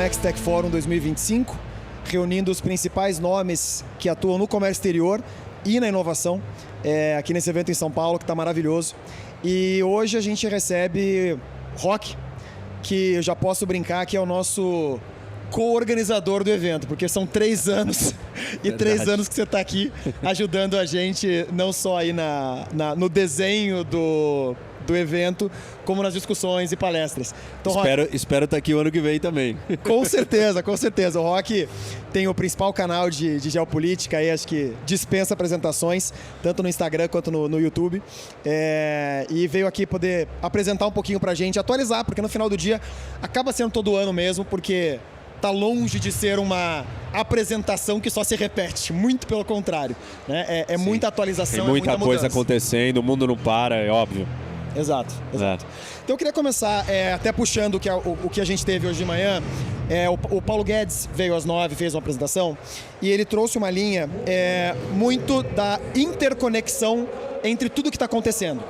Comex Tech Forum 2025, reunindo os principais nomes que atuam no comércio exterior e na inovação, aqui nesse evento em São Paulo, que está maravilhoso. E hoje a gente recebe Roque, que eu já posso brincar que é o nosso co-organizador do evento, porque são 3 anos e Verdade. 3 anos que você está aqui ajudando a gente, não só aí no desenho do evento, como nas discussões e palestras. Então, espero estar aqui o ano que vem também. Com certeza, com certeza. O Roque tem o principal canal de geopolítica, aí acho que dispensa apresentações, tanto no Instagram quanto no YouTube. E veio aqui poder apresentar um pouquinho pra gente, atualizar, porque no final do dia acaba sendo todo ano mesmo, porque tá longe de ser uma apresentação que só se repete, muito pelo contrário, né? É muita atualização, tem muita coisa mudança. acontecendo, o mundo não para, é óbvio. Exato. Então eu queria começar até puxando o que a gente teve hoje de manhã. O Paulo Guedes veio às 9h, fez uma apresentação e ele trouxe uma linha muito da interconexão entre tudo que está acontecendo.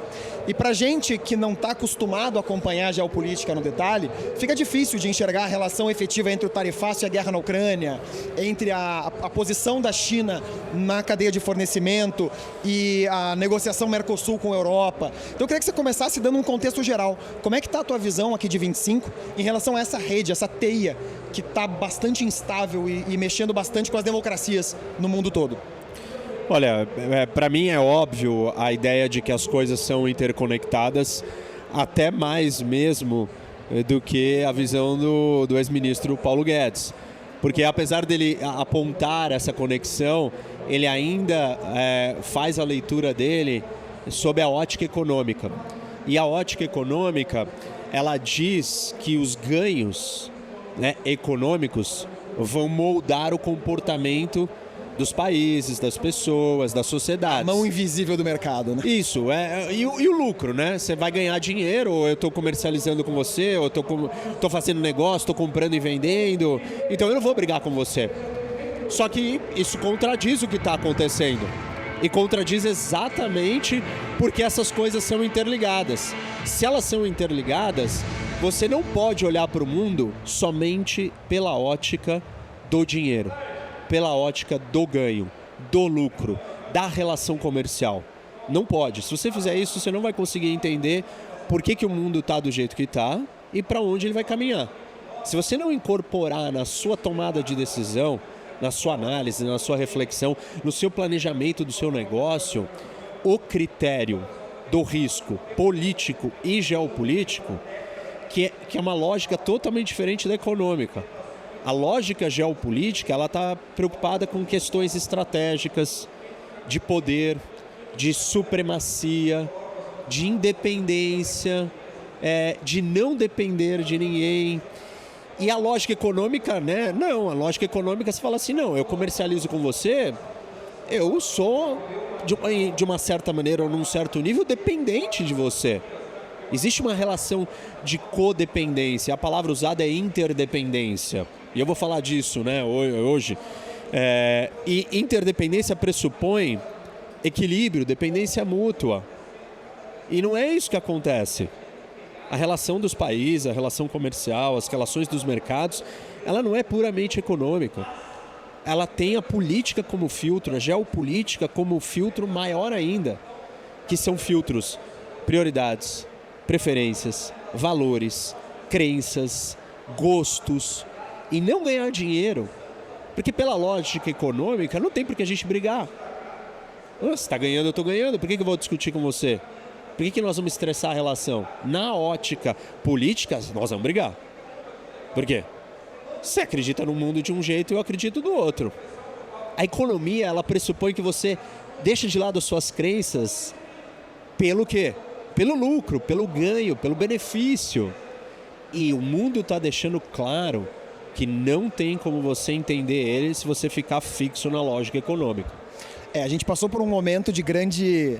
E para gente que não está acostumado a acompanhar a geopolítica no detalhe, fica difícil de enxergar a relação efetiva entre o tarifácio e a guerra na Ucrânia, entre a posição da China na cadeia de fornecimento e a negociação Mercosul com a Europa. Então eu queria que você começasse dando um contexto geral. Como é que está a tua visão aqui de 25 em relação a essa rede, essa teia que está bastante instável e mexendo bastante com as democracias no mundo todo? Olha, para mim é óbvio a ideia de que as coisas são interconectadas, até mais mesmo do que a visão do ex-ministro Paulo Guedes. Porque apesar dele apontar essa conexão, ele ainda faz a leitura dele sob a ótica econômica. E a ótica econômica, ela diz que os ganhos econômicos vão moldar o comportamento dos países, das pessoas, das sociedades. A mão invisível do mercado, né? Isso, e o lucro, né? Você vai ganhar dinheiro, ou eu estou comercializando com você, ou estou fazendo negócio, estou comprando e vendendo, então eu não vou brigar com você. Só que isso contradiz o que está acontecendo. E contradiz exatamente porque essas coisas são interligadas. Se elas são interligadas, você não pode olhar para o mundo somente pela ótica do dinheiro, pela ótica do ganho, do lucro, da relação comercial. Não pode. Se você fizer isso, você não vai conseguir entender por que o mundo está do jeito que está e para onde ele vai caminhar. Se você não incorporar na sua tomada de decisão, na sua análise, na sua reflexão, no seu planejamento do seu negócio, o critério do risco político e geopolítico, que é uma lógica totalmente diferente da econômica. A lógica geopolítica, ela está preocupada com questões estratégicas, de poder, de supremacia, de independência, de não depender de ninguém. E a lógica econômica, não, a lógica econômica se fala assim, não, eu comercializo com você, eu sou, de uma certa maneira ou num certo nível, dependente de você. Existe uma relação de codependência, a palavra usada é interdependência. E eu vou falar disso hoje. E interdependência pressupõe equilíbrio, dependência mútua. E não é isso que acontece. A relação dos países, a relação comercial, as relações dos mercados, ela não é puramente econômica. Ela tem a política como filtro, a geopolítica como filtro maior ainda, que são filtros, prioridades, preferências, valores, crenças, gostos. E não ganhar dinheiro, porque pela lógica econômica não tem por que a gente brigar. Você está ganhando, eu estou ganhando, por que eu vou discutir com você? Por que nós vamos estressar a relação? Na ótica política, nós vamos brigar. Por quê? Você acredita no mundo de um jeito e eu acredito do outro. A economia, ela pressupõe que você deixa de lado as suas crenças pelo quê? Pelo lucro, pelo ganho, pelo benefício. E o mundo está deixando claro que não tem como você entender ele se você ficar fixo na lógica econômica. A gente passou por um momento de grande...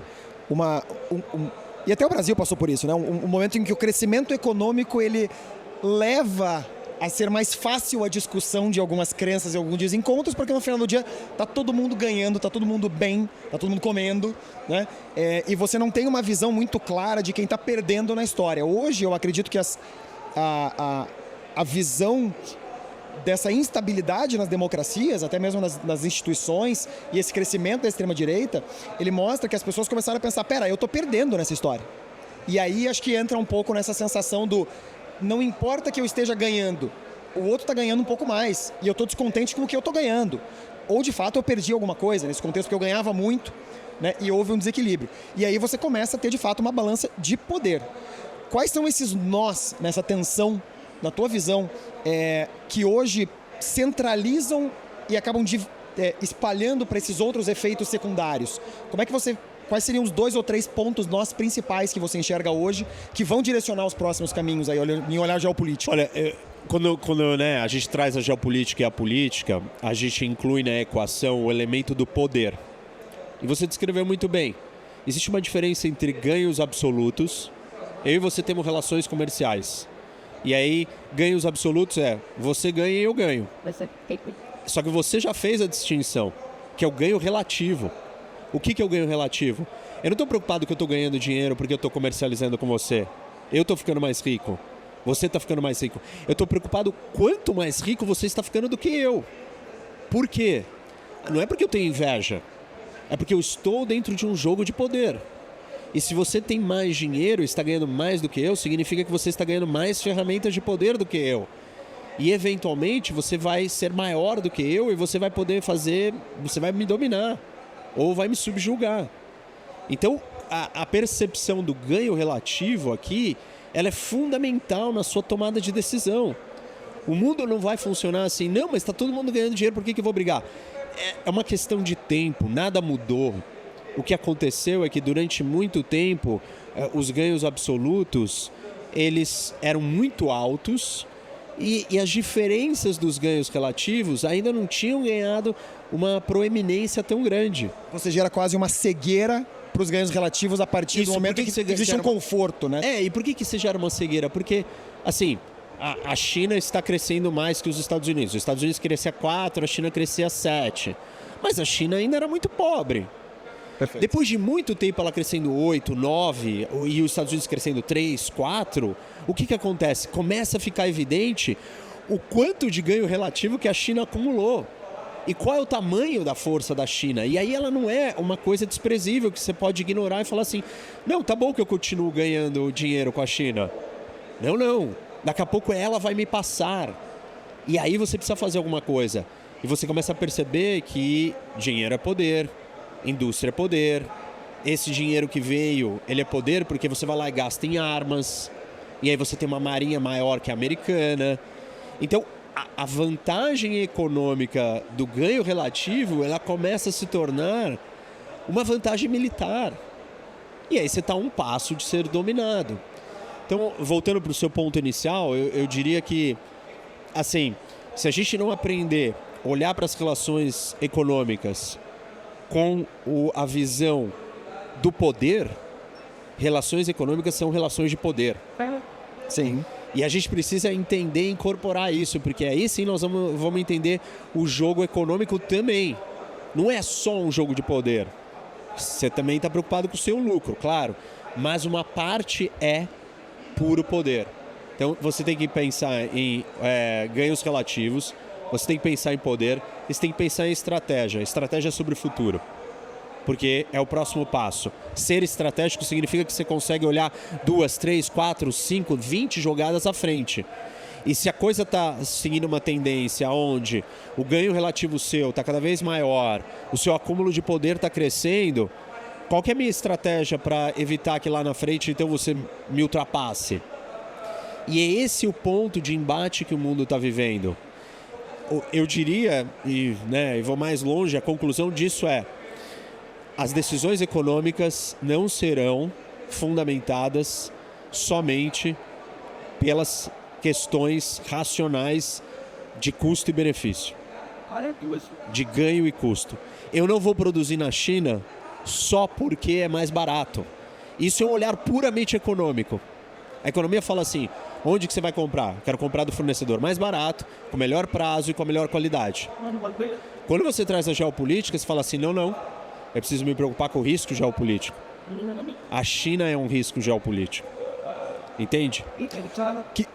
e até o Brasil passou por isso, né? Um momento em que o crescimento econômico ele leva a ser mais fácil a discussão de algumas crenças e alguns desencontros, porque no final do dia tá todo mundo ganhando, tá todo mundo bem, tá todo mundo comendo, né? E você não tem uma visão muito clara de quem está perdendo na história. Hoje eu acredito que a visão dessa instabilidade nas democracias, até mesmo nas instituições, e esse crescimento da extrema-direita, ele mostra que as pessoas começaram a pensar, pera, eu tô perdendo nessa história. E aí acho que entra um pouco nessa sensação do não importa que eu esteja ganhando, o outro está ganhando um pouco mais, e eu estou descontente com o que eu estou ganhando. Ou, de fato, eu perdi alguma coisa nesse contexto, porque eu ganhava muito, né, e houve um desequilíbrio. E aí você começa a ter, de fato, uma balança de poder. Quais são esses nós nessa tensão, na tua visão, que hoje centralizam e acabam espalhando para esses outros efeitos secundários? Quais seriam os 2 ou 3 pontos nós principais que você enxerga hoje que vão direcionar os próximos caminhos aí, em olhar geopolítico? Olha, quando né, a gente traz a geopolítica e a política, a gente inclui na equação o elemento do poder. E você descreveu muito bem. Existe uma diferença entre ganhos absolutos. Eu e você temos relações comerciais. E aí, ganhos absolutos você ganha e eu ganho. Só que você já fez a distinção, que é o ganho relativo. O que é o ganho relativo? Eu não estou preocupado que eu estou ganhando dinheiro porque eu estou comercializando com você. Eu estou ficando mais rico. Você está ficando mais rico. Eu estou preocupado quanto mais rico você está ficando do que eu. Por quê? Não é porque eu tenho inveja. É porque eu estou dentro de um jogo de poder. E se você tem mais dinheiro e está ganhando mais do que eu, significa que você está ganhando mais ferramentas de poder do que eu. E eventualmente você vai ser maior do que eu e você vai poder você vai me dominar. Ou vai me subjugar. Então, a percepção do ganho relativo aqui, ela é fundamental na sua tomada de decisão. O mundo não vai funcionar assim, não, mas está todo mundo ganhando dinheiro, por que eu vou brigar? É uma questão de tempo, nada mudou. O que aconteceu é que durante muito tempo, os ganhos absolutos, eles eram muito altos e as diferenças dos ganhos relativos ainda não tinham ganhado uma proeminência tão grande. Você gera quase uma cegueira para os ganhos relativos a partir do momento que existe um conforto, né? E por que você gera uma cegueira? Porque, assim, a China está crescendo mais que os Estados Unidos. Os Estados Unidos crescia 4, a China crescia 7. Mas a China ainda era muito pobre. Perfeito. Depois de muito tempo ela crescendo 8, 9 e os Estados Unidos crescendo 3, 4, o que acontece? Começa a ficar evidente o quanto de ganho relativo que a China acumulou. E qual é o tamanho da força da China? E aí ela não é uma coisa desprezível que você pode ignorar e falar assim, não, tá bom que eu continuo ganhando dinheiro com a China. Não. Daqui a pouco ela vai me passar. E aí você precisa fazer alguma coisa. E você começa a perceber que dinheiro é poder, indústria é poder. Esse dinheiro que veio, ele é poder porque você vai lá e gasta em armas. E aí você tem uma marinha maior que a americana. Então, a vantagem econômica do ganho relativo, ela começa a se tornar uma vantagem militar. E aí você está a um passo de ser dominado. Então, voltando para o seu ponto inicial, eu diria que, assim, se a gente não aprender a olhar para as relações econômicas com a visão do poder, relações econômicas são relações de poder. Sim. E a gente precisa entender e incorporar isso, porque aí sim nós vamos entender o jogo econômico também. Não é só um jogo de poder. Você também está preocupado com o seu lucro, claro. Mas uma parte é puro poder. Então você tem que pensar em ganhos relativos, você tem que pensar em poder, você tem que pensar em estratégia sobre o futuro. Porque é o próximo passo. Ser estratégico significa que você consegue olhar 2, 3, 4, 5, 20 jogadas à frente. E se a coisa está seguindo uma tendência onde o ganho relativo seu está cada vez maior, o seu acúmulo de poder está crescendo, qual que é a minha estratégia para evitar que lá na frente então você me ultrapasse? E é esse o ponto de embate que o mundo está vivendo. Eu diria, e vou mais longe, a conclusão disso é: as decisões econômicas não serão fundamentadas somente pelas questões racionais de custo e benefício, de ganho e custo. Eu não vou produzir na China só porque é mais barato. Isso é um olhar puramente econômico. A economia fala assim, onde que você vai comprar? Quero comprar do fornecedor mais barato, com melhor prazo e com a melhor qualidade. Quando você traz a geopolítica, você fala assim, não. Eu preciso me preocupar com o risco geopolítico. A China é um risco geopolítico. Entende?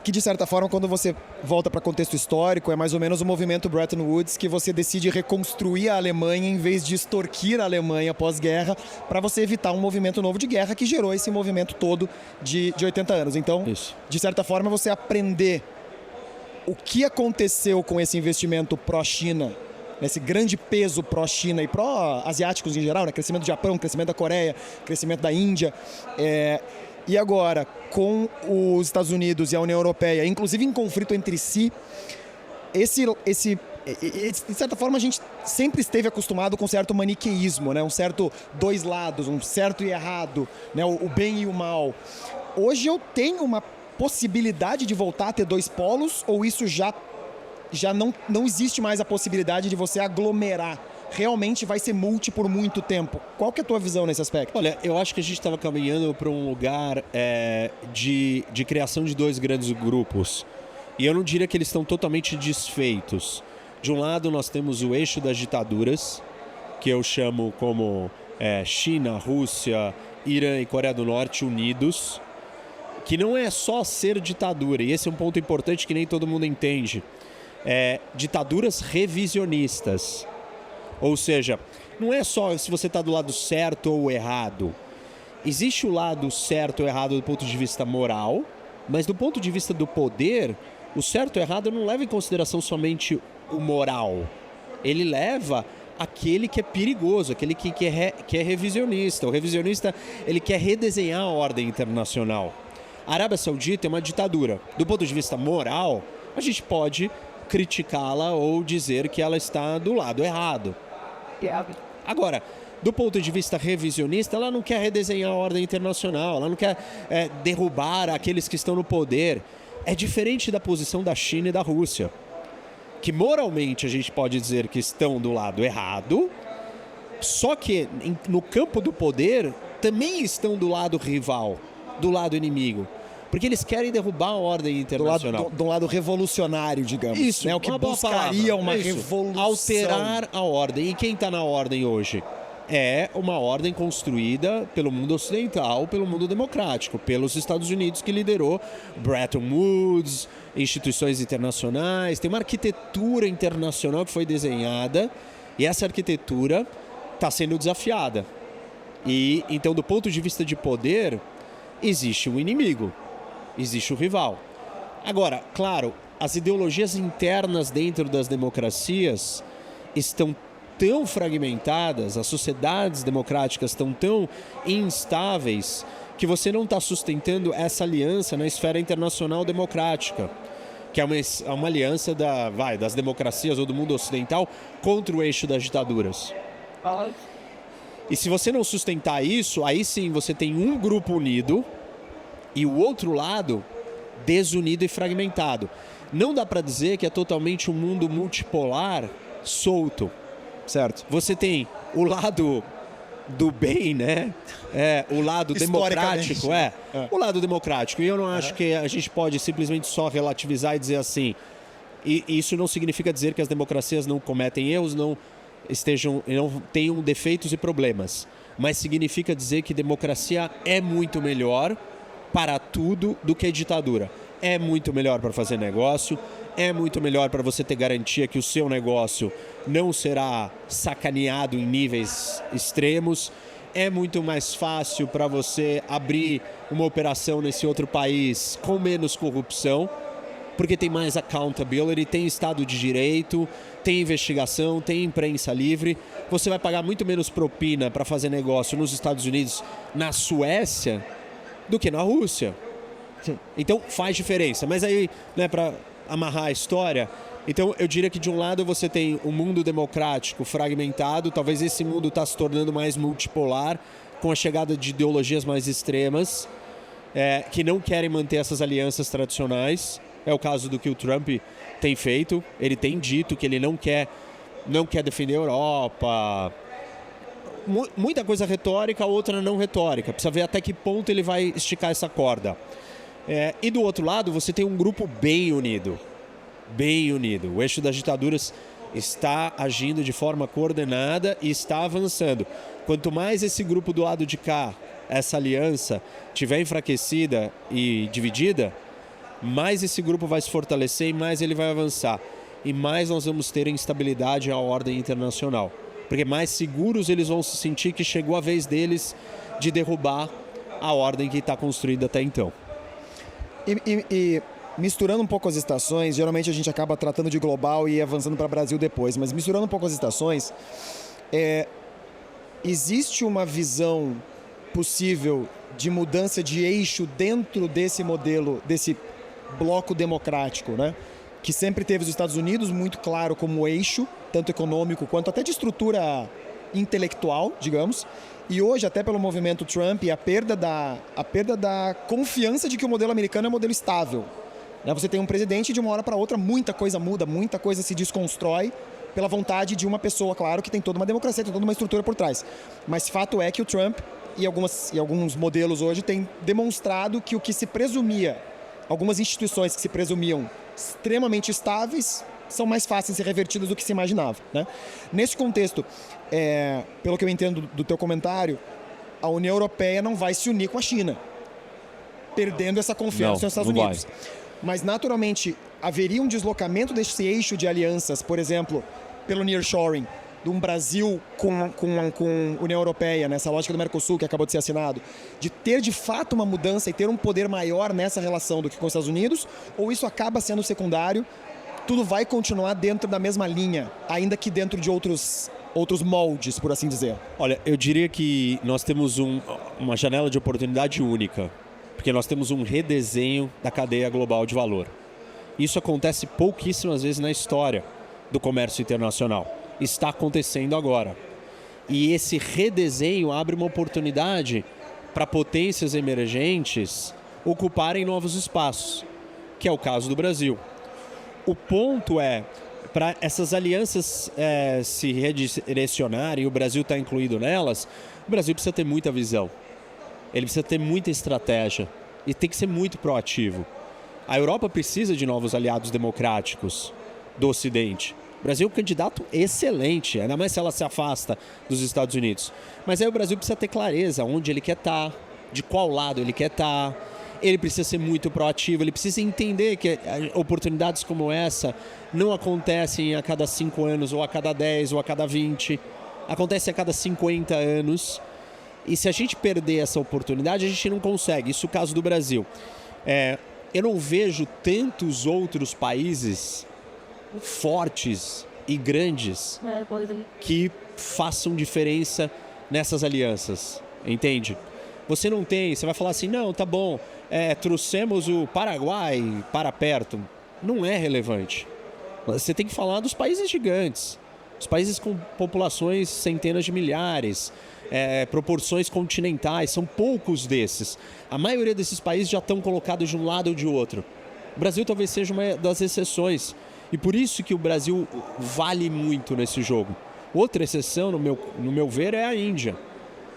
Que de certa forma, quando você volta para contexto histórico, é mais ou menos o movimento Bretton Woods, que você decide reconstruir a Alemanha em vez de extorquir a Alemanha pós-guerra, para você evitar um movimento novo de guerra que gerou esse movimento todo de 80 anos. Então, Isso. de certa forma, você aprender o que aconteceu com esse investimento pró-China, esse grande peso pró-China e pró-asiáticos em geral, né? Crescimento do Japão, crescimento da Coreia, crescimento da Índia. E agora, com os Estados Unidos e a União Europeia, inclusive em conflito entre si, de certa forma, a gente sempre esteve acostumado com um certo maniqueísmo, né? Um certo dois lados, um certo e errado, né? O bem e o mal. Hoje eu tenho uma possibilidade de voltar a ter dois polos, ou isso já não existe mais a possibilidade de você aglomerar? Realmente vai ser multi por muito tempo. Qual que é a tua visão nesse aspecto? Olha, eu acho que a gente estava caminhando para um lugar de criação de dois grandes grupos. E eu não diria que eles estão totalmente desfeitos. De um lado, nós temos o eixo das ditaduras, que eu chamo como China, Rússia, Irã e Coreia do Norte unidos, que não é só ser ditadura, e esse é um ponto importante que nem todo mundo entende. Ditaduras revisionistas. Ou seja, não é só se você está do lado certo ou errado. Existe o lado certo ou errado do ponto de vista moral, mas do ponto de vista do poder, o certo ou errado não leva em consideração somente o moral. Ele leva aquele que é perigoso, aquele que é revisionista. O revisionista, ele quer redesenhar a ordem internacional. A Arábia Saudita é uma ditadura. Do ponto de vista moral, a gente pode criticá-la ou dizer que ela está do lado errado. Agora, do ponto de vista revisionista, ela não quer redesenhar a ordem internacional, ela não quer derrubar aqueles que estão no poder. É diferente da posição da China e da Rússia, que moralmente a gente pode dizer que estão do lado errado, só que no campo do poder também estão do lado rival, do lado inimigo. Porque eles querem derrubar a ordem internacional. Do lado revolucionário, digamos. Isso, né? O que buscaria uma revolução. Alterar a ordem. E quem está na ordem hoje? É uma ordem construída pelo mundo ocidental, pelo mundo democrático, pelos Estados Unidos, que liderou Bretton Woods, instituições internacionais. Tem uma arquitetura internacional que foi desenhada e essa arquitetura está sendo desafiada. E então, do ponto de vista de poder, existe um inimigo. Existe o rival. Agora, claro, as ideologias internas dentro das democracias estão tão fragmentadas, as sociedades democráticas estão tão instáveis, que você não está sustentando essa aliança na esfera internacional democrática, que é uma aliança das democracias ou do mundo ocidental contra o eixo das ditaduras. E se você não sustentar isso, aí sim você tem um grupo unido e o outro lado desunido e fragmentado. Não dá para dizer que é totalmente um mundo multipolar solto, certo? Você tem o lado do bem, né? O lado democrático, o lado democrático. E eu não acho que a gente pode simplesmente só relativizar e dizer assim. E isso não significa dizer que as democracias não cometem erros, não tenham defeitos e problemas. Mas significa dizer que democracia é muito melhor para tudo do que ditadura. É muito melhor para fazer negócio, é muito melhor para você ter garantia que o seu negócio não será sacaneado em níveis extremos, é muito mais fácil para você abrir uma operação nesse outro país com menos corrupção, porque tem mais accountability, tem Estado de Direito, tem investigação, tem imprensa livre. Você vai pagar muito menos propina para fazer negócio nos Estados Unidos, na Suécia, do que na Rússia. Sim. Então faz diferença. Mas aí, né, para amarrar a história, então eu diria que de um lado você tem um mundo democrático fragmentado, talvez esse mundo está se tornando mais multipolar, com a chegada de ideologias mais extremas, que não querem manter essas alianças tradicionais. É o caso do que o Trump tem feito. Ele tem dito que ele não quer defender a Europa. Muita coisa retórica, outra não retórica. Precisa ver até que ponto ele vai esticar essa corda. E do outro lado, você tem um grupo bem unido. Bem unido. O eixo das ditaduras está agindo de forma coordenada e está avançando. Quanto mais esse grupo do lado de cá essa aliança estiver enfraquecida e dividida, mais esse grupo vai se fortalecer e mais ele vai avançar. E mais nós vamos ter instabilidade à ordem internacional. Porque mais seguros eles vão se sentir que chegou a vez deles de derrubar a ordem que está construída até então. E misturando um pouco as estações, geralmente a gente acaba tratando de global e avançando para o Brasil depois, mas misturando um pouco as estações, existe uma visão possível de mudança de eixo dentro desse modelo, desse bloco democrático, né? Que sempre teve os Estados Unidos muito claro como eixo, tanto econômico quanto até de estrutura intelectual, digamos. E hoje, até pelo movimento Trump e a perda da confiança de que o modelo americano é um modelo estável. Você tem um presidente e de uma hora para outra muita coisa muda, muita coisa se desconstrói pela vontade de uma pessoa, claro, que tem toda uma democracia, tem toda uma estrutura por trás. Mas fato é que o Trump e alguns modelos hoje têm demonstrado que o que se presumia, algumas instituições que se presumiam extremamente estáveis, são mais fáceis de ser revertidas do que se imaginava, né? Nesse contexto, pelo que eu entendo do teu comentário, a União Europeia não vai se unir com a China, perdendo essa confiança nos Estados Unidos. Mas, naturalmente, haveria um deslocamento desse eixo de alianças, por exemplo, pelo nearshoring, de um Brasil com a União Europeia, nessa lógica do Mercosul que acabou de ser assinado, de ter de fato uma mudança e ter um poder maior nessa relação do que com os Estados Unidos, ou isso acaba sendo secundário, tudo vai continuar dentro da mesma linha, ainda que dentro de outros moldes, por assim dizer? Olha, eu diria que nós temos uma janela de oportunidade única, porque nós temos um redesenho da cadeia global de valor. Isso acontece pouquíssimas vezes na história do comércio internacional. Está acontecendo agora. E esse redesenho abre uma oportunidade para potências emergentes ocuparem novos espaços, que é o caso do Brasil. O ponto é, para essas alianças se redirecionarem, e o Brasil está incluído nelas, o Brasil precisa ter muita visão. Ele precisa ter muita estratégia e tem que ser muito proativo. A Europa precisa de novos aliados democráticos do Ocidente. O Brasil é um candidato excelente, ainda mais se ela se afasta dos Estados Unidos. Mas aí o Brasil precisa ter clareza onde ele quer estar, de qual lado ele quer estar. Ele precisa ser muito proativo, ele precisa entender que oportunidades como essa não acontecem a cada 5 anos, ou a cada 10, ou a cada 20. Acontecem a cada 50 anos. E se a gente perder essa oportunidade, a gente não consegue. Isso é o caso do Brasil. Eu não vejo tantos outros países fortes e grandes que façam diferença nessas alianças, entende? Você não tem, você vai falar assim, não, tá bom, trouxemos o Paraguai para perto. Não é relevante. Você tem que falar dos países gigantes, os países com populações centenas de milhares, proporções continentais, são poucos desses. A maioria desses países já estão colocados de um lado ou de outro. O Brasil talvez seja uma das exceções. E por isso que o Brasil vale muito nesse jogo. Outra exceção, no meu ver, é a Índia.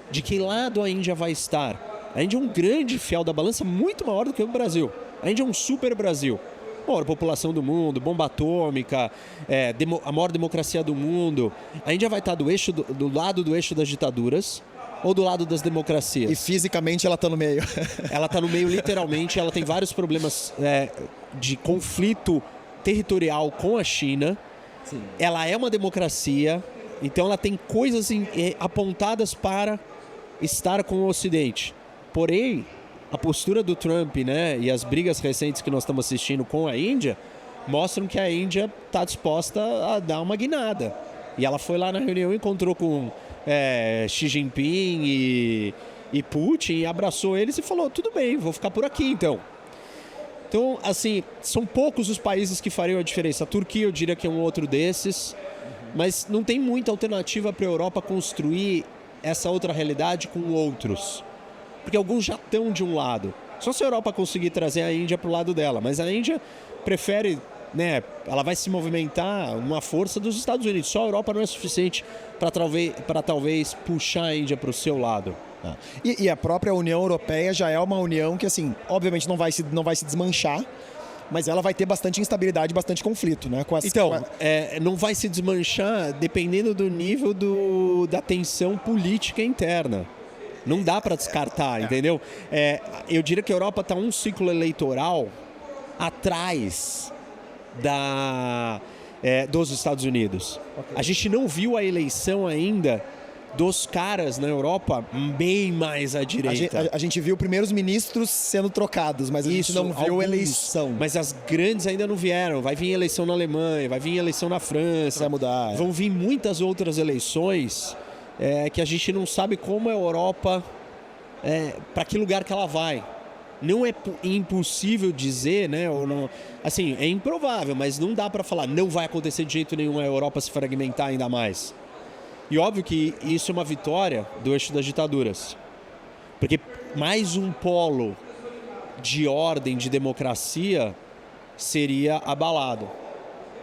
De que lado a Índia vai estar? A Índia é um grande fiel da balança, muito maior do que o Brasil. A Índia é um super Brasil. Maior população do mundo, bomba atômica, a maior democracia do mundo. A Índia vai estar do lado do eixo das ditaduras ou do lado das democracias? E fisicamente ela está no meio. Ela está no meio literalmente, ela tem vários problemas de conflito territorial com a China. Sim. Ela é uma democracia, então ela tem coisas apontadas para estar com o Ocidente. Porém, a postura do Trump, né, e as brigas recentes que nós estamos assistindo com a Índia mostram que a Índia está disposta a dar uma guinada. E ela foi lá na reunião e encontrou com Xi Jinping e Putin e abraçou eles e falou, tudo bem, vou ficar por aqui então. Então, assim, são poucos os países que fariam a diferença. A Turquia, eu diria que é um outro desses, mas não tem muita alternativa para a Europa construir essa outra realidade com outros. Porque alguns já estão de um lado. Só se a Europa conseguir trazer a Índia para o lado dela. Mas a Índia prefere, né, ela vai se movimentar uma força dos Estados Unidos. Só a Europa não é suficiente para talvez puxar a Índia para o seu lado. E a própria União Europeia já é uma união que, assim, obviamente não vai se desmanchar, mas ela vai ter bastante instabilidade, bastante conflito, né? Não vai se desmanchar dependendo do nível da tensão política interna. Não dá para descartar, entendeu? Eu diria que a Europa está um ciclo eleitoral atrás dos Estados Unidos. Okay. A gente não viu a eleição ainda dos caras na Europa bem mais à direita. A gente viu primeiros ministros sendo trocados, mas a gente não viu eleição. Mas as grandes ainda não vieram. Vai vir eleição na Alemanha, vai vir eleição na França. Vai mudar. Vão vir muitas outras eleições que a gente não sabe como a Europa, para que lugar que ela vai. Não é impossível dizer, né? Ou não, assim, é improvável, mas não dá para falar, não vai acontecer de jeito nenhum a Europa se fragmentar ainda mais. E óbvio que isso é uma vitória do eixo das ditaduras. Porque mais um polo de ordem, de democracia, seria abalado.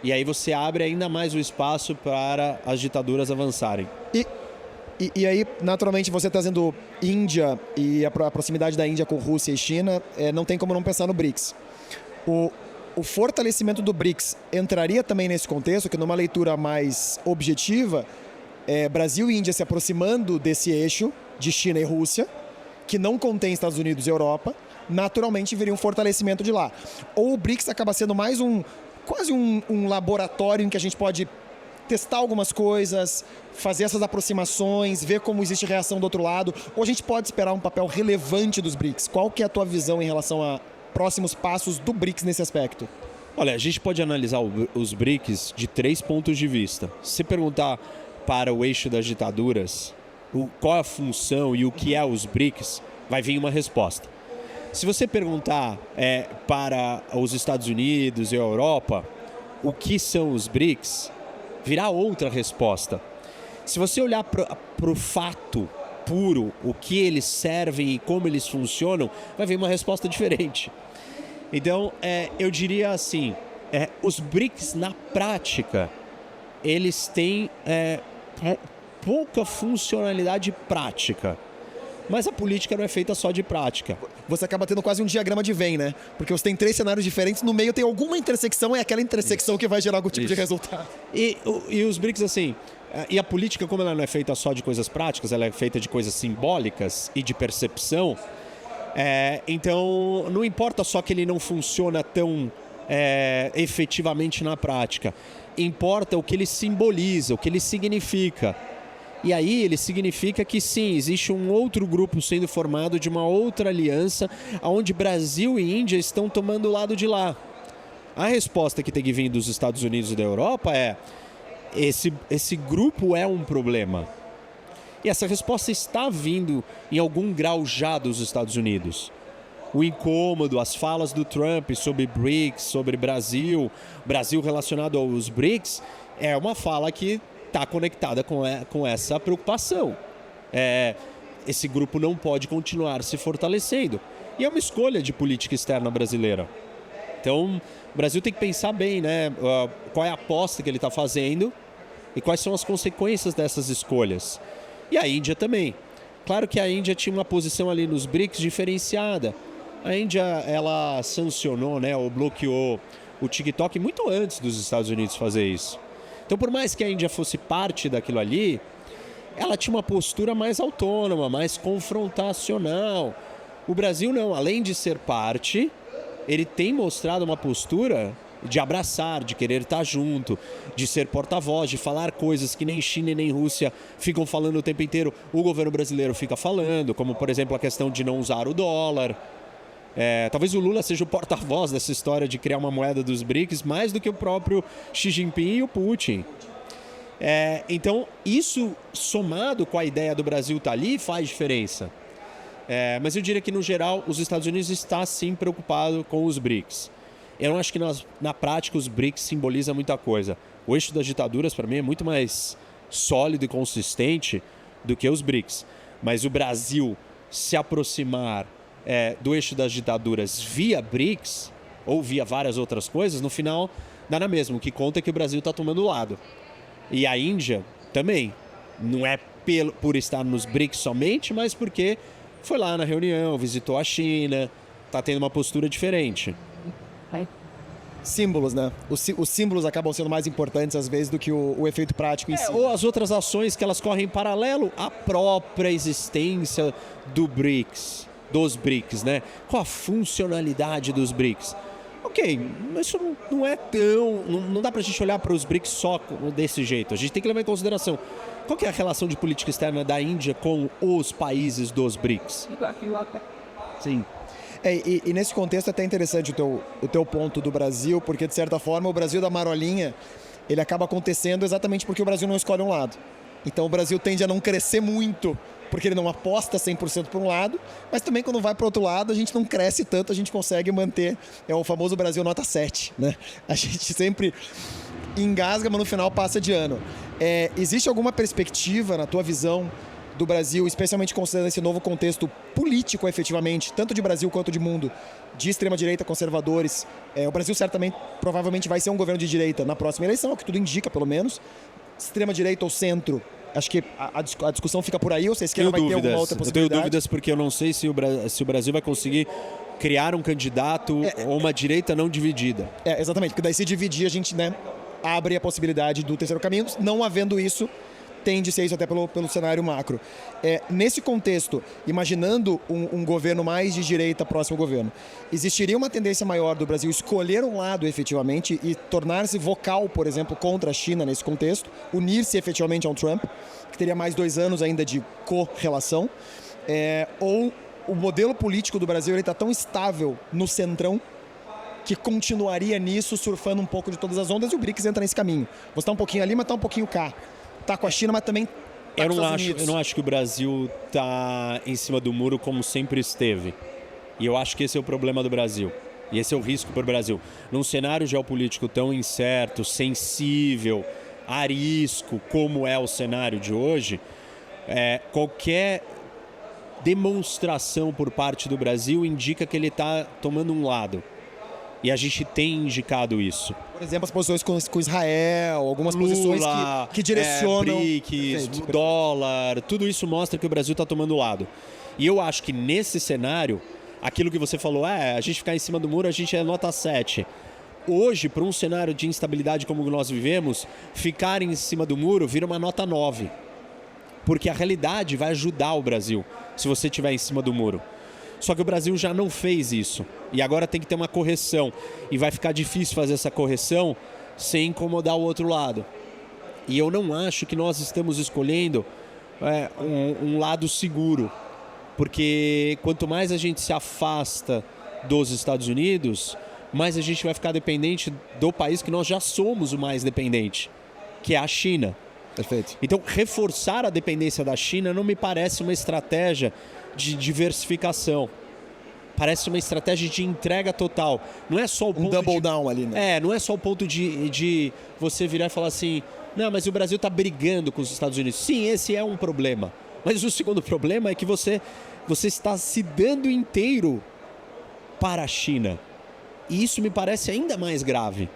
E aí você abre ainda mais o espaço para as ditaduras avançarem. E aí, naturalmente, você trazendo Índia e a proximidade da Índia com Rússia e China, não tem como não pensar no BRICS. O fortalecimento do BRICS entraria também nesse contexto, que numa leitura mais objetiva, Brasil e Índia se aproximando desse eixo de China e Rússia, que não contém Estados Unidos e Europa, naturalmente viria um fortalecimento de lá. Ou o BRICS acaba sendo mais quase um laboratório em que a gente pode testar algumas coisas, fazer essas aproximações, ver como existe reação do outro lado, ou a gente pode esperar um papel relevante dos BRICS? Qual que é a tua visão em relação a próximos passos do BRICS nesse aspecto? Olha, a gente pode analisar os BRICS de 3 pontos de vista. Se perguntar para o eixo das ditaduras qual é a função e o que é os BRICS, vai vir uma resposta. Se você perguntar para os Estados Unidos e a Europa o que são os BRICS, virá outra resposta. Se você olhar para o fato puro, o que eles servem e como eles funcionam, vai vir uma resposta diferente. Então, eu diria assim, os BRICS na prática, eles têm pouca funcionalidade prática. Mas a política não é feita só de prática. Você acaba tendo quase um diagrama de Venn, né? Porque você tem 3 cenários diferentes, no meio tem alguma intersecção, é aquela intersecção que vai gerar algum tipo de resultado. E os BRICS, assim, e a política, como ela não é feita só de coisas práticas, ela é feita de coisas simbólicas e de percepção, então não importa só que ele não funciona tão efetivamente na prática. Importa o que ele simboliza, o que ele significa. E aí ele significa que sim, existe um outro grupo sendo formado de uma outra aliança, onde Brasil e Índia estão tomando o lado de lá. A resposta que tem que vir dos Estados Unidos e da Europa esse grupo é um problema. E essa resposta está vindo em algum grau já dos Estados Unidos. O incômodo, as falas do Trump sobre BRICS, sobre Brasil relacionado aos BRICS, é uma fala que está conectada com essa preocupação. Esse grupo não pode continuar se fortalecendo. E é uma escolha de política externa brasileira. Então, o Brasil tem que pensar bem, né? Qual é a aposta que ele está fazendo e quais são as consequências dessas escolhas. E a Índia também. Claro que a Índia tinha uma posição ali nos BRICS diferenciada. A Índia, ela sancionou, né, ou bloqueou o TikTok muito antes dos Estados Unidos fazer isso. Então, por mais que a Índia fosse parte daquilo ali, ela tinha uma postura mais autônoma, mais confrontacional. O Brasil não, além de ser parte, ele tem mostrado uma postura de abraçar, de querer estar junto, de ser porta-voz, de falar coisas que nem China e nem Rússia ficam falando o tempo inteiro, o governo brasileiro fica falando, como, por exemplo, a questão de não usar o dólar. Talvez o Lula seja o porta-voz dessa história de criar uma moeda dos BRICS, mais do que o próprio Xi Jinping e o Putin. Então, isso somado com a ideia do Brasil estar ali faz diferença. Mas eu diria que, no geral, os Estados Unidos está sim preocupado com os BRICS. Eu não acho que na prática os BRICS simbolizam muita coisa. O eixo das ditaduras, para mim, é muito mais sólido e consistente do que os BRICS. Mas o Brasil se aproximar do eixo das ditaduras via BRICS, ou via várias outras coisas, no final dá na mesma. O que conta é que o Brasil está tomando lado. E a Índia também. Não é por estar nos BRICS somente, mas porque foi lá na reunião, visitou a China, está tendo uma postura diferente. símbolos, né? Os símbolos acabam sendo mais importantes às vezes do que o efeito prático em si. Ou as outras ações que elas correm em paralelo à própria existência dos BRICS, né? Qual a funcionalidade dos BRICS? Ok, mas isso não é tão... Não dá pra gente olhar para os BRICS só desse jeito. A gente tem que levar em consideração qual que é a relação de política externa da Índia com os países dos BRICS. Sim. E nesse contexto é até interessante o teu ponto do Brasil, porque de certa forma o Brasil da marolinha, ele acaba acontecendo exatamente porque o Brasil não escolhe um lado. Então o Brasil tende a não crescer muito, porque ele não aposta 100% para um lado, mas também quando vai para o outro lado a gente não cresce tanto, a gente consegue manter, o famoso Brasil nota 7, né? A gente sempre engasga, mas no final passa de ano. Existe alguma perspectiva na tua visão do Brasil, especialmente considerando esse novo contexto político, efetivamente, tanto de Brasil quanto de mundo, de extrema-direita, conservadores? O Brasil certamente, provavelmente vai ser um governo de direita na próxima eleição, o que tudo indica, pelo menos. Extrema-direita ou centro? Acho que a discussão fica por aí, ou se a esquerda vai ter alguma outra possibilidade? Eu tenho dúvidas porque eu não sei se o Brasil vai conseguir criar um candidato ou uma direita não dividida. Exatamente, porque daí se dividir a gente, né, abre a possibilidade do terceiro caminho. Não havendo isso, tende a ser isso até pelo cenário macro. Nesse contexto, imaginando um governo mais de direita próximo ao governo, existiria uma tendência maior do Brasil escolher um lado efetivamente e tornar-se vocal, por exemplo, contra a China nesse contexto, unir-se efetivamente ao Trump, que teria mais 2 anos ainda de correlação, ou o modelo político do Brasil está tão estável no centrão que continuaria nisso, surfando um pouco de todas as ondas, e o BRICS entra nesse caminho. Você está um pouquinho ali, mas está um pouquinho cá. Tá com a China, mas também tá com os Estados Unidos. Eu não acho que o Brasil tá em cima do muro como sempre esteve. E eu acho que esse é o problema do Brasil. E esse é o risco para o Brasil. Num cenário geopolítico tão incerto, sensível, arisco, como é o cenário de hoje, qualquer demonstração por parte do Brasil indica que ele está tomando um lado. E a gente tem indicado isso. Por exemplo, as posições com Israel, algumas posições que direcionam... BRICS, dólar, tudo isso mostra que o Brasil está tomando lado. E eu acho que nesse cenário, aquilo que você falou, a gente ficar em cima do muro, a gente é nota 7. Hoje, para um cenário de instabilidade como nós vivemos, ficar em cima do muro vira uma nota 9. Porque a realidade vai ajudar o Brasil, se você estiver em cima do muro. Só que o Brasil já não fez isso. E agora tem que ter uma correção. E vai ficar difícil fazer essa correção sem incomodar o outro lado. E eu não acho que nós estamos escolhendo um lado seguro. Porque quanto mais a gente se afasta dos Estados Unidos, mais a gente vai ficar dependente do país que nós já somos o mais dependente, que é a China. Perfeito. Então, reforçar a dependência da China não me parece uma estratégia de diversificação. Parece uma estratégia de entrega total. Não é só o ponto double down ali, né? Não é só o ponto de você virar e falar assim, não, mas o Brasil está brigando com os Estados Unidos. Sim, esse é um problema. Mas o segundo problema é que você está se dando inteiro para a China. E isso me parece ainda mais grave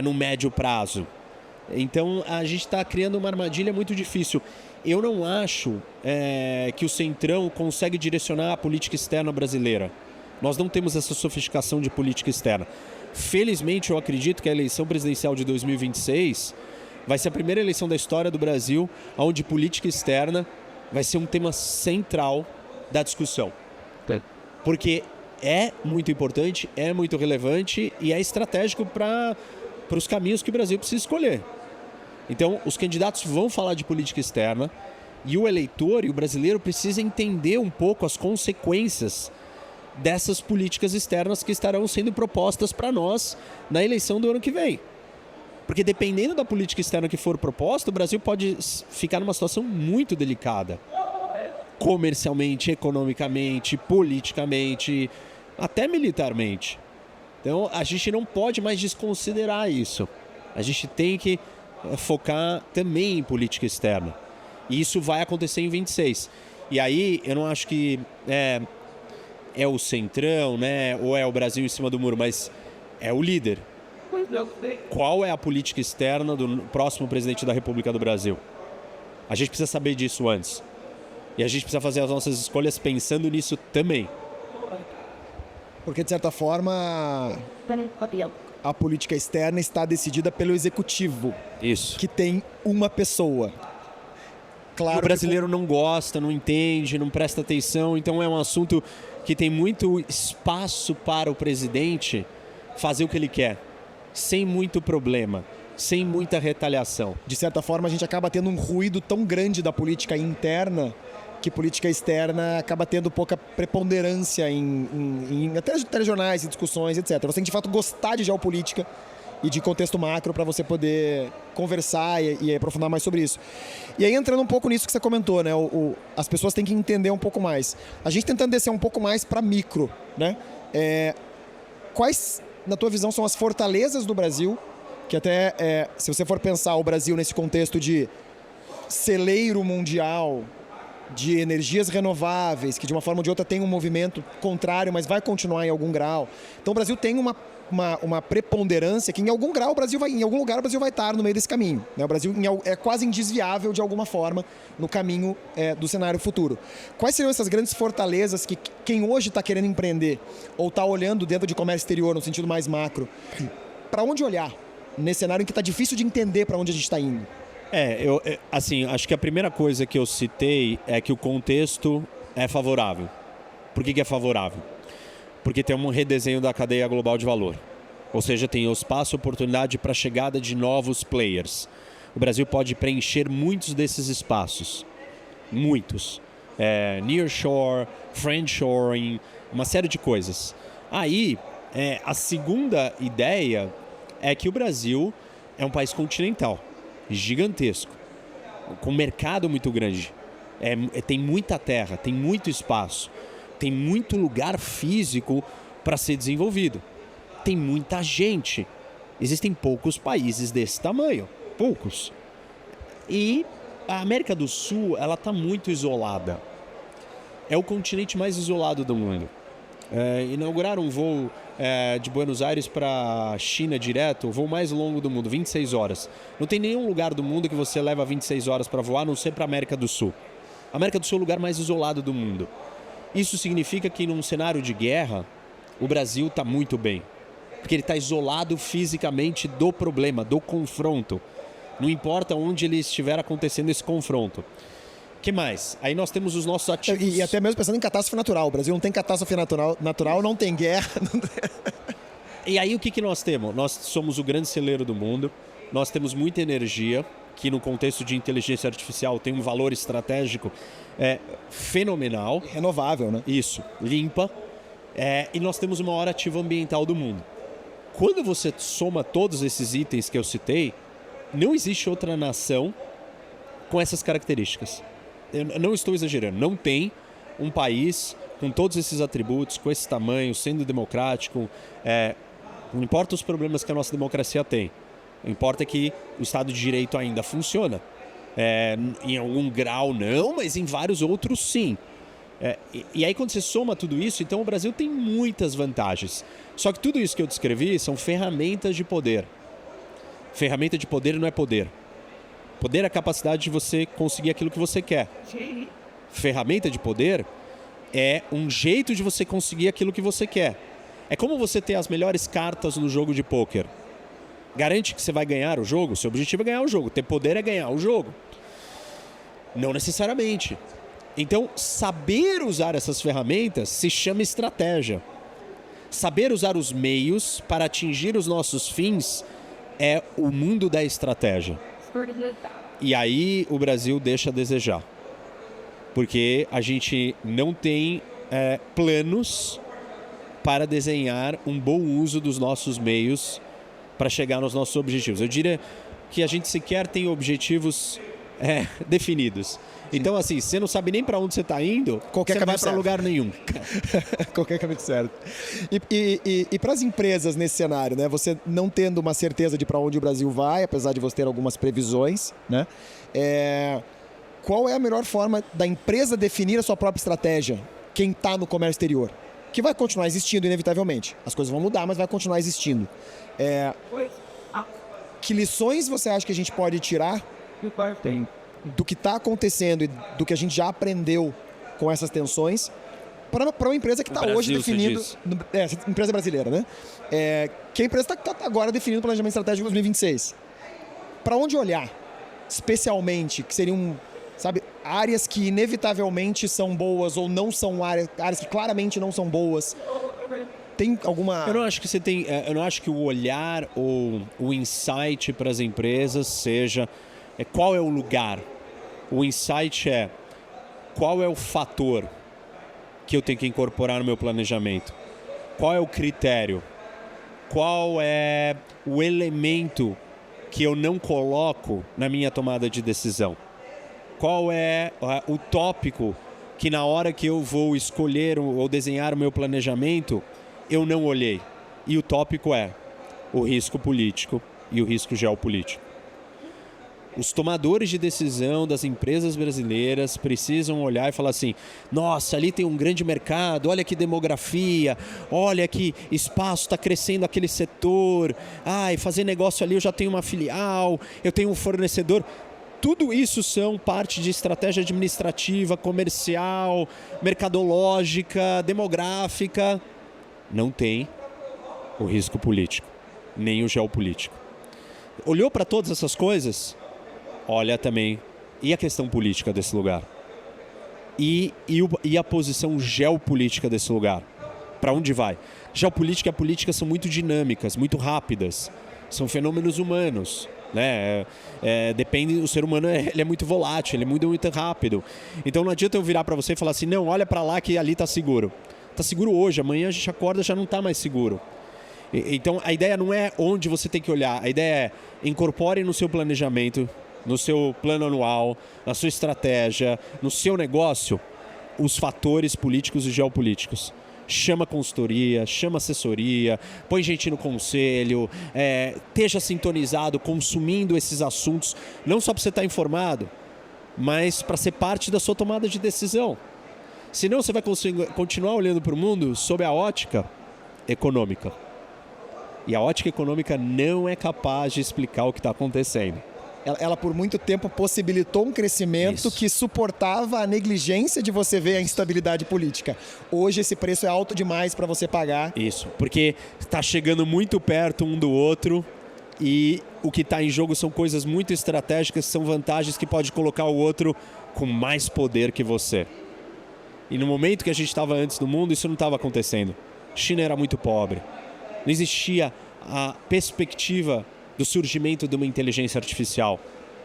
no médio prazo. Então, a gente está criando uma armadilha muito difícil. Eu não acho que o Centrão consegue direcionar a política externa brasileira. Nós não temos essa sofisticação de política externa. Felizmente, eu acredito que a eleição presidencial de 2026 vai ser a primeira eleição da história do Brasil onde política externa vai ser um tema central da discussão. Porque é muito importante, é muito relevante e é estratégico para os caminhos que o Brasil precisa escolher. Então, os candidatos vão falar de política externa e o eleitor e o brasileiro precisa entender um pouco as consequências dessas políticas externas que estarão sendo propostas para nós na eleição do ano que vem. Porque dependendo da política externa que for proposta, o Brasil pode ficar numa situação muito delicada. Comercialmente, economicamente, politicamente, até militarmente. Então, a gente não pode mais desconsiderar isso. A gente tem que focar também em política externa. E isso vai acontecer em 26. E aí, eu não acho que é o Centrão, né? Ou é o Brasil em cima do muro, mas é o líder. Qual é a política externa do próximo presidente da República do Brasil? A gente precisa saber disso antes. E a gente precisa fazer as nossas escolhas pensando nisso também. Porque, de certa forma, a política externa está decidida pelo executivo, Isso. que tem uma pessoa. Claro, O brasileiro não gosta, não entende, não presta atenção, então é um assunto que tem muito espaço para o presidente fazer o que ele quer, sem muito problema, sem muita retaliação. de certa forma, a gente acaba tendo um ruído tão grande da política interna que política externa acaba tendo pouca preponderância em até telejornais e discussões, etc. Você tem que, de fato, gostar de geopolítica e de contexto macro para você poder conversar e aprofundar mais sobre isso. E aí, entrando um pouco nisso que você comentou, né? As pessoas têm que entender um pouco mais. A gente tentando descer um pouco mais para micro, né? Quais, na tua visão, são as fortalezas do Brasil, que até, se você for pensar o Brasil nesse contexto de celeiro mundial de energias renováveis, que de uma forma ou de outra tem um movimento contrário, mas vai continuar em algum grau. Então o Brasil tem uma preponderância que em algum grau em algum lugar o Brasil vai estar no meio desse caminho, né? O Brasil é quase indesviável de alguma forma no caminho do cenário futuro. Quais seriam essas grandes fortalezas que quem hoje está querendo empreender ou está olhando dentro de comércio exterior no sentido mais macro, para onde olhar nesse cenário em que está difícil de entender para onde a gente está indo? Assim, acho que a primeira coisa que eu citei é que o contexto é favorável. Por que é favorável? Porque tem um redesenho da cadeia global de valor. Ou seja, tem o espaço e oportunidade para a chegada de novos players. O Brasil pode preencher muitos desses espaços. Muitos. Nearshore, friendshoring, uma série de coisas. Aí, a segunda ideia é que o Brasil é um país continental. Gigantesco, com um mercado muito grande, tem muita terra, tem muito espaço, tem muito lugar físico para ser desenvolvido, tem muita gente, existem poucos países desse tamanho, poucos, e a América do Sul ela está muito isolada, é o continente mais isolado do mundo. Inaugurar um voo de Buenos Aires para China direto, o voo mais longo do mundo, 26 horas. Não tem nenhum lugar do mundo que você leva 26 horas para voar, a não ser para a América do Sul. A América do Sul é o lugar mais isolado do mundo. Isso significa que num cenário de guerra, o Brasil está muito bem. Porque ele está isolado fisicamente do problema, do confronto. Não importa onde ele estiver acontecendo esse confronto. O que mais? Aí nós temos os nossos ativos. E até mesmo pensando em catástrofe natural. O Brasil não tem catástrofe natural, não tem guerra. E aí o que nós temos? Nós somos o grande celeiro do mundo. Nós temos muita energia, que no contexto de inteligência artificial tem um valor estratégico fenomenal. Renovável, né? Isso, limpa. E nós temos o maior ativo ambiental do mundo. Quando você soma todos esses itens que eu citei, não existe outra nação com essas características. Eu não estou exagerando, não tem um país com todos esses atributos, com esse tamanho, sendo democrático. Não importa os problemas que a nossa democracia tem, o que importa é que o Estado de Direito ainda funciona. Em algum grau não, mas em vários outros sim. E aí quando você soma tudo isso, então o Brasil tem muitas vantagens. Só que tudo isso que eu descrevi são ferramentas de poder. Ferramenta de poder não é poder. Poder é a capacidade de você conseguir aquilo que você quer. Ferramenta de poder é um jeito de você conseguir aquilo que você quer. É como você ter as melhores cartas no jogo de pôquer. Garante que você vai ganhar o jogo? Seu objetivo é ganhar o jogo. Ter poder é ganhar o jogo. Não necessariamente. Então, saber usar essas ferramentas se chama estratégia. Saber usar os meios para atingir os nossos fins é o mundo da estratégia. E aí o Brasil deixa a desejar. Porque a gente não tem planos para desenhar um bom uso dos nossos meios para chegar nos nossos objetivos. Eu diria que a gente sequer tem objetivos definidos. Então, assim, você não sabe nem para onde você está indo, você não vai para lugar nenhum. Qualquer caminho certo. E para as empresas nesse cenário, né? Você não tendo uma certeza de para onde o Brasil vai, apesar de você ter algumas previsões, né? Qual é a melhor forma da empresa definir a sua própria estratégia? Quem está no comércio exterior? Que vai continuar existindo, inevitavelmente. As coisas vão mudar, mas vai continuar existindo. Que lições você acha que a gente pode tirar do que está acontecendo e do que a gente já aprendeu com essas tensões para uma empresa que está hoje definindo... empresa brasileira, né? Que a empresa está agora definindo o planejamento estratégico de 2026. Para onde olhar, especialmente, que seriam, sabe, áreas que inevitavelmente são boas ou não são áreas que claramente não são boas? Tem alguma... Eu não acho que você tem... Eu não acho que o olhar ou o insight para as empresas seja... qual é o lugar? O insight é qual é o fator que eu tenho que incorporar no meu planejamento? Qual é o critério? Qual é o elemento que eu não coloco na minha tomada de decisão? Qual é o tópico que na hora que eu vou escolher ou desenhar o meu planejamento, eu não olhei? E o tópico é o risco político e o risco geopolítico. Os tomadores de decisão das empresas brasileiras precisam olhar e falar assim: nossa, ali tem um grande mercado, olha que demografia, olha que espaço está crescendo aquele setor, fazer negócio ali eu já tenho uma filial, eu tenho um fornecedor. Tudo isso são parte de estratégia administrativa, comercial, mercadológica, demográfica. Não tem o risco político, nem o geopolítico. Olhou para todas essas coisas? Olha também, e a questão política desse lugar? E a posição geopolítica desse lugar? Para onde vai? Geopolítica e a política são muito dinâmicas, muito rápidas. São fenômenos humanos, né? Depende, o ser humano ele é muito volátil, ele muda muito rápido. Então não adianta eu virar para você e falar assim: não, olha para lá que ali está seguro. Está seguro hoje, amanhã a gente acorda já não está mais seguro. Então a ideia não é onde você tem que olhar, a ideia é incorpore no seu planejamento, no seu plano anual, na sua estratégia, no seu negócio, os fatores políticos e geopolíticos. Chama consultoria, chama assessoria, põe gente no conselho, esteja sintonizado, consumindo esses assuntos, não só para você estar informado, mas para ser parte da sua tomada de decisão. Senão você vai continuar olhando para o mundo sob a ótica econômica. E a ótica econômica não é capaz de explicar o que está acontecendo. Ela por muito tempo possibilitou um crescimento que suportava a negligência de você ver a instabilidade política. Hoje esse preço é alto demais para você pagar. Isso, porque está chegando muito perto um do outro e o que está em jogo são coisas muito estratégicas, são vantagens que pode colocar o outro com mais poder que você. E no momento que a gente estava antes do mundo, isso não estava acontecendo. China era muito pobre. Não existia a perspectiva do surgimento de uma inteligência artificial,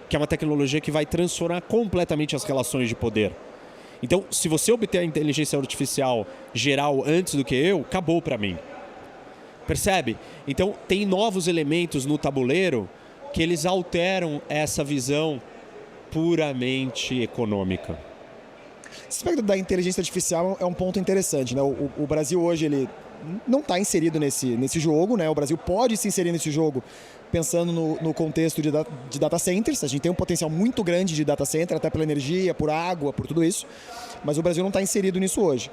que é uma tecnologia que vai transformar completamente as relações de poder. Então, se você obter a inteligência artificial geral antes do que eu, acabou para mim. Percebe? Então, tem novos elementos no tabuleiro que eles alteram essa visão puramente econômica. Esse aspecto da inteligência artificial é um ponto interessante, né? O Brasil hoje ele não está inserido nesse jogo, né? O Brasil pode se inserir nesse jogo pensando no contexto de data centers. A gente tem um potencial muito grande de data center, até pela energia, por água, por tudo isso. Mas o Brasil não está inserido nisso hoje.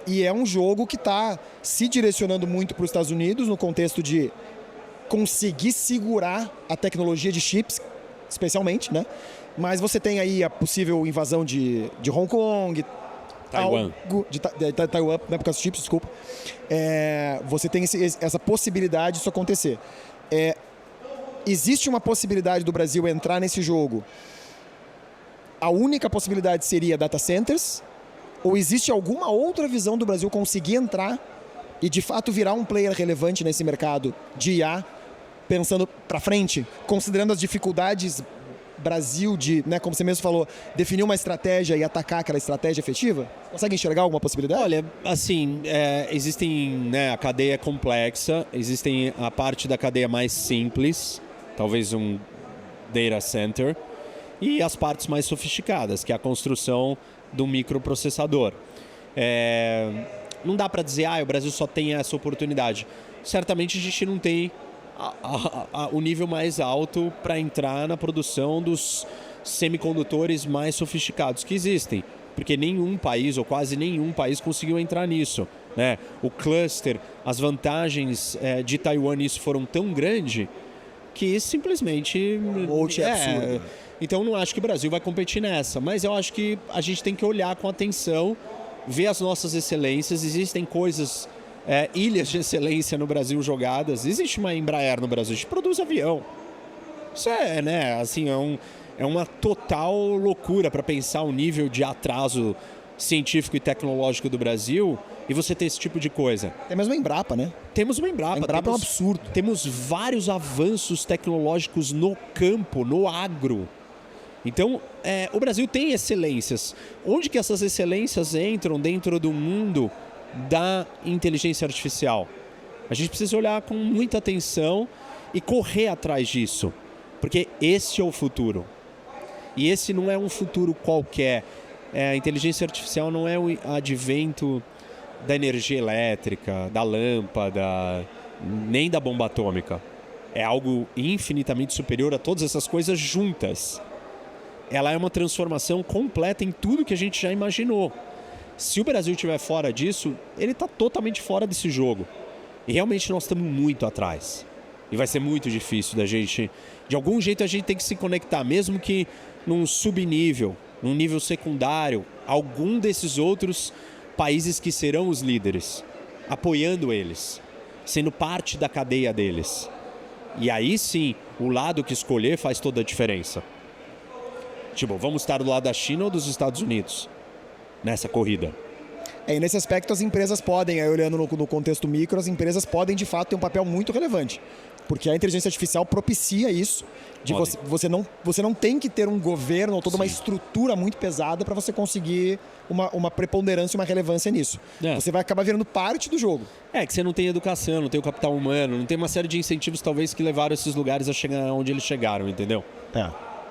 E é um jogo que está se direcionando muito para os Estados Unidos no contexto de conseguir segurar a tecnologia de chips, especialmente, né? Mas você tem aí a possível invasão de Hong Kong, Taiwan. De Taiwan, não é por causa dos chips, desculpa. Você tem essa possibilidade disso acontecer. Existe uma possibilidade do Brasil entrar nesse jogo. A única possibilidade seria data centers? Ou existe alguma outra visão do Brasil conseguir entrar e de fato virar um player relevante nesse mercado de IA, pensando para frente, considerando as dificuldades Brasil de, né, como você mesmo falou, definir uma estratégia e atacar aquela estratégia efetiva? Consegue enxergar alguma possibilidade? Olha, assim, existem, né, a cadeia complexa, existem a parte da cadeia mais simples, talvez um data center, e as partes mais sofisticadas, que é a construção do microprocessador. Não dá para dizer, o Brasil só tem essa oportunidade. Certamente a gente não tem o nível mais alto para entrar na produção dos semicondutores mais sofisticados que existem, porque nenhum país, ou quase nenhum país, conseguiu entrar nisso, né? O cluster, as vantagens de Taiwan nisso foram tão grandes que simplesmente... absurdo. Então não acho que o Brasil vai competir nessa, mas eu acho que a gente tem que olhar com atenção ver as nossas excelências. Existem coisas, ilhas de excelência no Brasil jogadas. Existe uma Embraer no Brasil, a gente produz avião. Isso né, assim, é uma total loucura para pensar o nível de atraso científico e tecnológico do Brasil e você ter esse tipo de coisa. Tem mesmo a Embrapa, né? Temos uma Embrapa. A Embrapa é um absurdo. Temos vários avanços tecnológicos no campo, no agro. Então, o Brasil tem excelências. Onde que essas excelências entram dentro do mundo da inteligência artificial? A gente precisa olhar com muita atenção e correr atrás disso. Porque esse é o futuro. E esse não é um futuro qualquer. A inteligência artificial não é o advento da energia elétrica, da lâmpada, nem da bomba atômica. É algo infinitamente superior a todas essas coisas juntas. Ela é uma transformação completa em tudo que a gente já imaginou. Se o Brasil estiver fora disso, ele está totalmente fora desse jogo. E realmente nós estamos muito atrás. E vai ser muito difícil da gente... De algum jeito a gente tem que se conectar, mesmo que num subnível, num nível secundário, algum desses outros países que serão os líderes, apoiando eles, sendo parte da cadeia deles. E aí sim, o lado que escolher faz toda a diferença. Tipo, vamos estar do lado da China ou dos Estados Unidos nessa corrida? E nesse aspecto as empresas podem, aí olhando no contexto micro, as empresas podem de fato ter um papel muito relevante. Porque a inteligência artificial propicia isso. De você não tem que ter um governo ou toda uma estrutura muito pesada para você conseguir uma preponderância e uma relevância nisso. Você vai acabar virando parte do jogo. Que você não tem educação, não tem o capital humano, não tem uma série de incentivos talvez que levaram esses lugares a chegar onde eles chegaram, entendeu?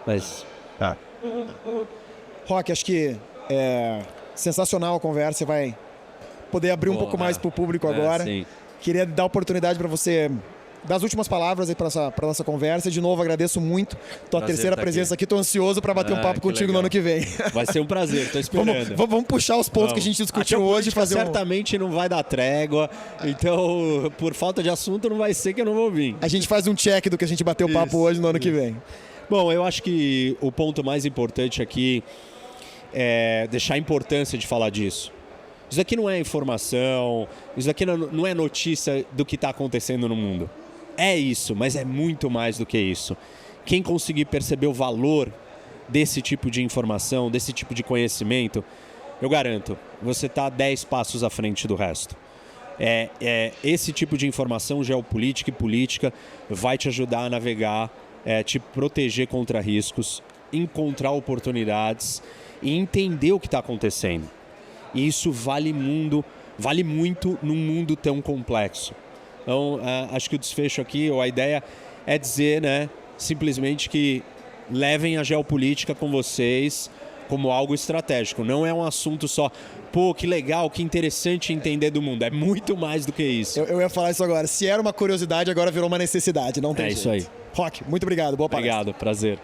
Mas... Rock, acho que sensacional a conversa. Você vai poder abrir um pouco mais para o público agora. Sim. Queria dar a oportunidade para você dar as últimas palavras aí para nossa conversa. De novo, agradeço muito tua terceira presença aqui. Estou ansioso para bater um papo contigo legal. No ano que vem. Vai ser um prazer, estou esperando. Vamos puxar os pontos que a gente discutiu hoje e fazer certamente não vai dar trégua. Então, por falta de assunto, não vai ser que eu não vou vir. A gente faz um check do que a gente bateu o papo hoje no ano que vem. Bom, eu acho que o ponto mais importante aqui é deixar a importância de falar disso. Isso daqui não é informação, isso daqui não é notícia do que está acontecendo no mundo. É isso, mas é muito mais do que isso. Quem conseguir perceber o valor desse tipo de informação, desse tipo de conhecimento, eu garanto, você está 10 passos à frente do resto. Esse tipo de informação geopolítica e política vai te ajudar a navegar, te proteger contra riscos, encontrar oportunidades e entender o que está acontecendo. E isso vale muito num mundo tão complexo. Então, acho que o desfecho aqui, ou a ideia é dizer, né, simplesmente que levem a geopolítica com vocês como algo estratégico. Não é um assunto só, pô, que legal, que interessante entender do mundo. É muito mais do que isso. Eu ia falar isso agora. Se era uma curiosidade, agora virou uma necessidade. Não tem jeito. Isso aí. Rock, muito obrigado. Boa palestra. Obrigado, prazer.